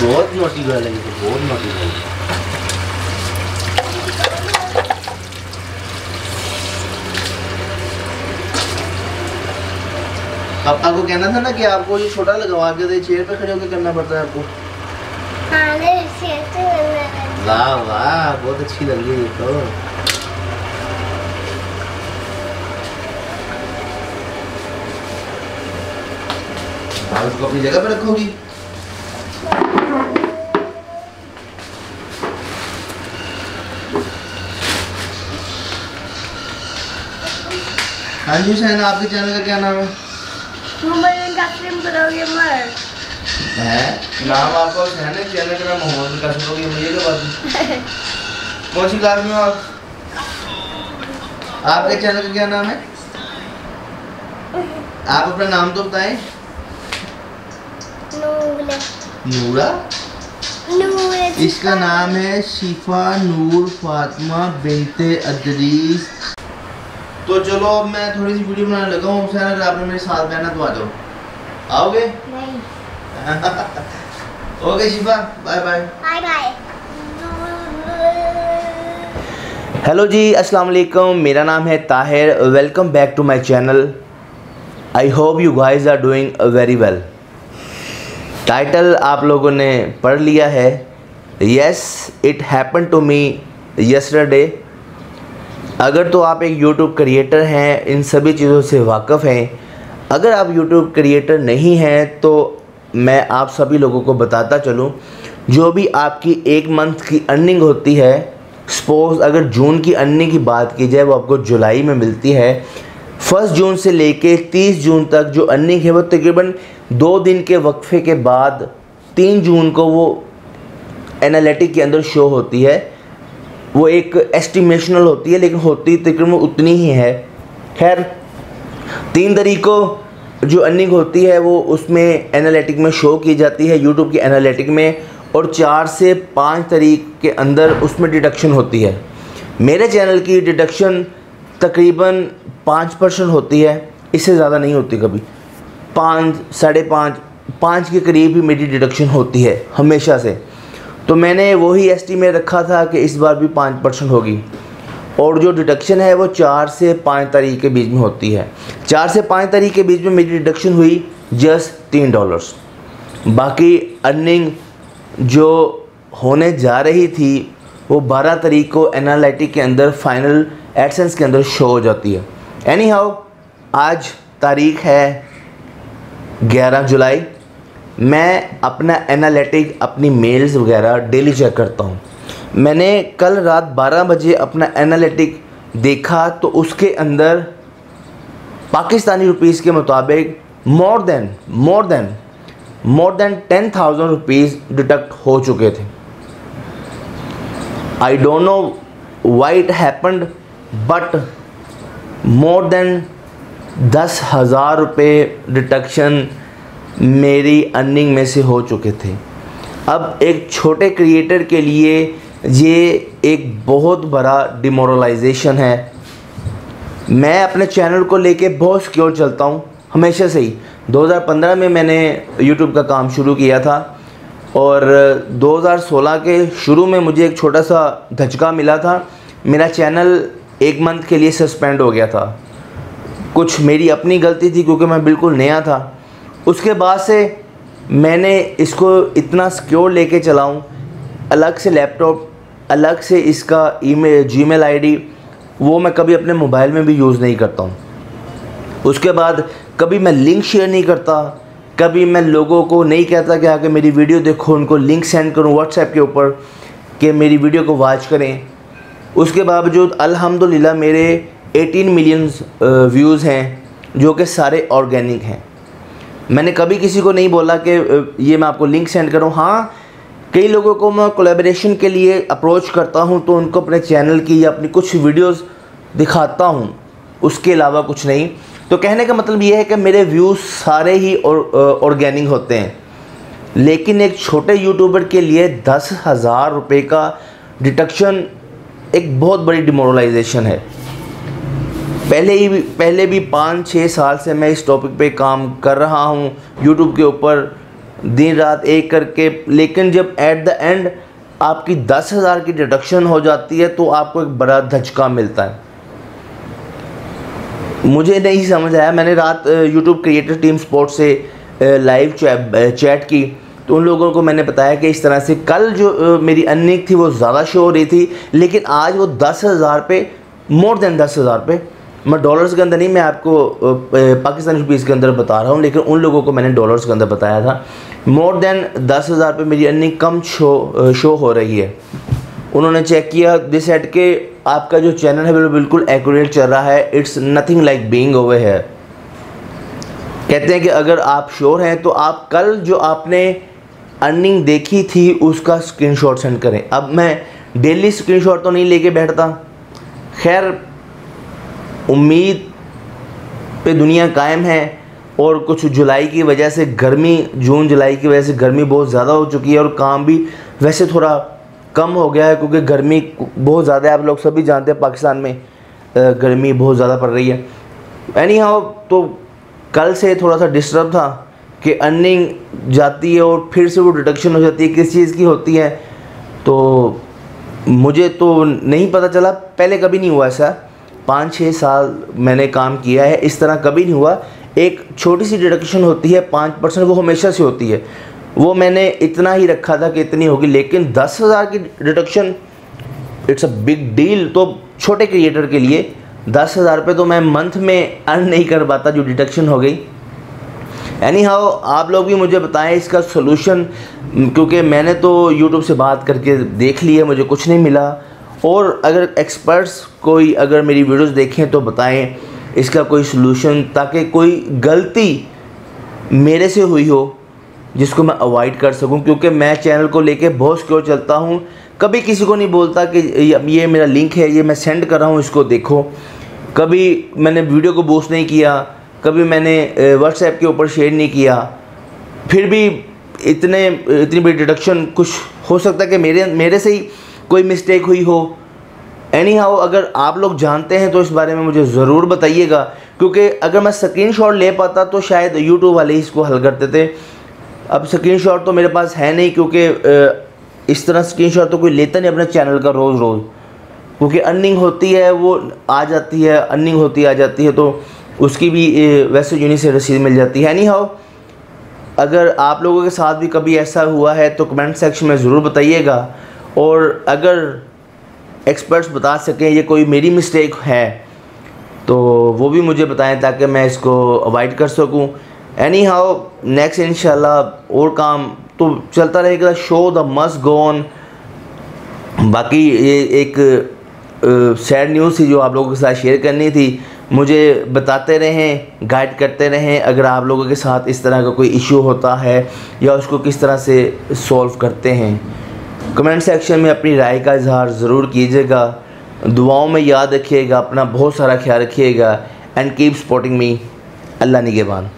बहुत naughty girl है, ये तो बहुत नोटी गर्ल है। पापा को कहना था ना कि आपको ये छोटा लगवा के दे, चेयर पे खड़े होकर करना पड़ता है आपको। हाँ, नहीं, चेयर पे करना है। वाह वाह, बहुत अच्छी लग रही है तो। उसको अपनी जगह पे रखोगी। हाँ जी सहना, आपके चैनल का क्या नाम है? नाम आपका सहना, चैनल का नाम मोहम्मद कासिम हो गया, मुझे क्या बात। कौन सी क्लास में हो आप? आपके चैनल का क्या नाम है? आप अपना नाम तो बताएं। नूरा। इसका नाम है शिफा नूर फातिमा बिनते अदरीस। तो चलो अब मैं थोड़ी सी वीडियो बनाने लगा हूँ। अगर आपने मेरे साथ रहना तो आ जाओ। आओगे? नहीं। Okay Shifa, bye bye. Bye bye. Hello जी, अस्सलाम वालेकुम। मेरा नाम है Tahir. Welcome back to my channel. I hope you guys are doing very well. Title आप लोगों ने पढ़ लिया है। Yes, it happen to me yesterday. अगर तो आप एक यूट्यूब क्रिएटर हैं, इन सभी चीज़ों से वाकिफ़ हैं। अगर आप यूट्यूब क्रिएटर नहीं हैं तो मैं आप सभी लोगों को बताता चलूं, जो भी आपकी एक मंथ की अर्निंग होती है, सपोज़ अगर जून की अर्निंग की बात की जाए, वो आपको जुलाई में मिलती है। 1 जून से लेके 30 जून तक जो अर्निंग है वो तकरीबन 2 दिन के वक्फे के बाद 3 जून को वो एनालिटिक के अंदर शो होती है। वो एक एस्टिमेशनल होती है, लेकिन होती तकरीबन उतनी ही है। खैर, 3 तारीख को जो अर्निंग होती है वो उसमें एनालिटिक में शो की जाती है, यूट्यूब की एनालिटिक में, और 4 से 5 तारीख के अंदर उसमें डिडक्शन होती है। मेरे चैनल की डिडक्शन तकरीबन 5% होती है, इससे ज़्यादा नहीं होती कभी। 5, 5.5, 5 के करीब ही मेरी डिडक्शन होती है हमेशा से। तो मैंने वही एस्टीमेट रखा था कि इस बार भी 5% होगी, और जो डिडक्शन है वो 4 से 5 तारीख के बीच में होती है। 4 से 5 तारीख के बीच में मेरी डिडक्शन हुई जस्ट $3। बाकी अर्निंग जो होने जा रही थी वो 12 तारीख को एनालिटिक के अंदर फाइनल एडसेंस के अंदर शो हो जाती है। एनी हाउ, आज तारीख है 11 जुलाई। मैं अपना एनालिटिक, अपनी मेल्स वगैरह डेली चेक करता हूँ। मैंने कल रात 12 बजे अपना एनालिटिक देखा तो उसके अंदर पाकिस्तानी रुपीस के मुताबिक मोर देन 10,000 रुपीज़ डिडक्ट हो चुके थे। I don't know why it happened, but more than 10,000 रुपये डिडक्शन मेरी अर्निंग में से हो चुके थे। अब एक छोटे क्रिएटर के लिए ये एक बहुत बड़ा डिमोरलाइजेशन है। मैं अपने चैनल को लेके बहुत सिक्योर चलता हूँ हमेशा से ही। 2015 में मैंने यूट्यूब का काम शुरू किया था, और 2016 के शुरू में मुझे एक छोटा सा धचका मिला था। मेरा चैनल 1 मंथ के लिए सस्पेंड हो गया था। कुछ मेरी अपनी गलती थी क्योंकि मैं बिल्कुल नया था। उसके बाद से मैंने इसको इतना सिक्योर लेके चलाऊँ, अलग से लैपटॉप, अलग से इसका ईमेल, जीमेल आईडी, वो मैं कभी अपने मोबाइल में भी यूज़ नहीं करता हूँ। उसके बाद कभी मैं लिंक शेयर नहीं करता, कभी मैं लोगों को नहीं कहता कि आके मेरी वीडियो देखो, उनको लिंक सेंड करूँ व्हाट्सएप के ऊपर कि मेरी वीडियो को वॉच करें। उसके बावजूद अल्हम्दुलिल्लाह मेरे 18 मिलियन व्यूज़ हैं, जो कि सारे ऑर्गेनिक हैं। मैंने कभी किसी को नहीं बोला कि ये मैं आपको लिंक सेंड करूँ। हाँ, कई लोगों को मैं कोलैबोरेशन के लिए अप्रोच करता हूँ तो उनको अपने चैनल की या अपनी कुछ वीडियोस दिखाता हूँ, उसके अलावा कुछ नहीं। तो कहने का मतलब ये है कि मेरे व्यूज़ सारे ही ऑर्गेनिक होते हैं, लेकिन एक छोटे यूट्यूबर के लिए 10,000 रुपये का डिडक्शन एक बहुत बड़ी डिमोरलाइजेशन है। पहले भी 5-6 साल से मैं इस टॉपिक पे काम कर रहा हूँ यूट्यूब के ऊपर। दिन रात एक करके, लेकिन जब एट द एंड आपकी 10,000 की डिडक्शन हो जाती है तो आपको एक बड़ा धचका मिलता है। मुझे नहीं समझ आया। मैंने रात यूट्यूब क्रिएटर टीम स्पोर्ट से लाइव चैट की, तो उन लोगों को मैंने बताया कि इस तरह से कल जो मेरी अर्निंग थी वो ज़्यादा शो हो रही थी, लेकिन आज वो 10,000 पे, मोर देन 10,000 पे, मैं डॉलर्स के अंदर नहीं, मैं आपको पाकिस्तानी रुपीज़ के अंदर बता रहा हूँ, लेकिन उन लोगों को मैंने डॉलर्स के अंदर बताया था। मोर देन 10,000 पे मेरी अर्निंग कम शो हो रही है। उन्होंने चेक किया, दे सेड के आपका जो चैनल है वो बिल्कुल एक्यूरेट चल रहा है, it's nothing like being over here. कहते हैं कि अगर आप श्योर हैं तो आप कल जो आपने अर्निंग देखी थी उसका स्क्रीनशॉट सेंड करें। अब मैं डेली स्क्रीनशॉट तो नहीं लेके बैठता, खैर उम्मीद पे दुनिया कायम है। और कुछ जुलाई की वजह से गर्मी, जून जुलाई की वजह से गर्मी बहुत ज़्यादा हो चुकी है और काम भी वैसे थोड़ा कम हो गया है, क्योंकि गर्मी बहुत ज़्यादा है। आप लोग सभी जानते हैं पाकिस्तान में गर्मी बहुत ज़्यादा पड़ रही है। एनी हाउ, तो कल से थोड़ा सा डिस्टर्ब था कि अर्निंग जाती है और फिर से वो डिडक्शन हो जाती है, किस चीज़ की होती है तो मुझे तो नहीं पता चला। पहले कभी नहीं हुआ ऐसा, 5-6 साल मैंने काम किया है, इस तरह कभी नहीं हुआ। एक छोटी सी डिडक्शन होती है 5%, वो हमेशा से होती है, वो मैंने इतना ही रखा था कि इतनी होगी, लेकिन 10,000 की deduction it's a big deal. तो छोटे क्रिएटर के लिए 10,000 पे तो मैं मंथ में अर्न नहीं कर पाता, जो डिडक्शन हो गई। एनी हाउ, आप लोग भी मुझे बताएं इसका सोल्यूशन, क्योंकि मैंने तो यूट्यूब से बात करके देख ली है, मुझे कुछ नहीं मिला। और अगर एक्सपर्ट्स कोई अगर मेरी वीडियोस देखें तो बताएं इसका कोई सोल्यूशन, ताकि कोई गलती मेरे से हुई हो जिसको मैं अवॉइड कर सकूं। क्योंकि मैं चैनल को लेके बहुत सिक्योर चलता हूं, कभी किसी को नहीं बोलता कि ये मेरा लिंक है, ये मैं सेंड कर रहा हूं, इसको देखो। कभी मैंने वीडियो को बूस्ट नहीं किया, कभी मैंने व्हाट्सएप के ऊपर शेयर नहीं किया। फिर भी इतनी बड़ी डिडक्शन, कुछ हो सकता है कि मेरे से ही कोई मिस्टेक हुई हो। एनी हाउ, अगर आप लोग जानते हैं तो इस बारे में मुझे ज़रूर बताइएगा, क्योंकि अगर मैं स्क्रीनशॉट ले पाता तो शायद यूट्यूब वाले ही इसको हल करते थे। अब स्क्रीनशॉट तो मेरे पास है नहीं, क्योंकि इस तरह स्क्रीनशॉट तो कोई लेता नहीं अपने चैनल का रोज़ रोज़, क्योंकि अर्निंग होती है वो आ जाती है, अर्निंग होती आ जाती है, तो उसकी भी वैसे यूनिट से रसीद मिल जाती है। एनी हाउ, अगर आप लोगों के साथ भी कभी ऐसा हुआ है तो कमेंट सेक्शन में ज़रूर बताइएगा, और अगर एक्सपर्ट्स बता सकें ये कोई मेरी मिस्टेक है तो वो भी मुझे बताएं, ताकि मैं इसको अवॉइड कर सकूं। एनी हाउ, नेक्स्ट इंशाल्लाह और काम तो चलता रहेगा, show the must go on. बाकी ये एक सैड न्यूज़ थी जो आप लोगों के साथ शेयर करनी थी। मुझे बताते रहें, गाइड करते रहें अगर आप लोगों के साथ इस तरह का कोई इशू होता है या उसको किस तरह से सॉल्व करते हैं। कमेंट सेक्शन में अपनी राय का इजहार ज़रूर कीजिएगा। दुआओं में याद रखिएगा, अपना बहुत सारा ख्याल रखिएगा। And keep supporting me. अल्लाह निगहबान।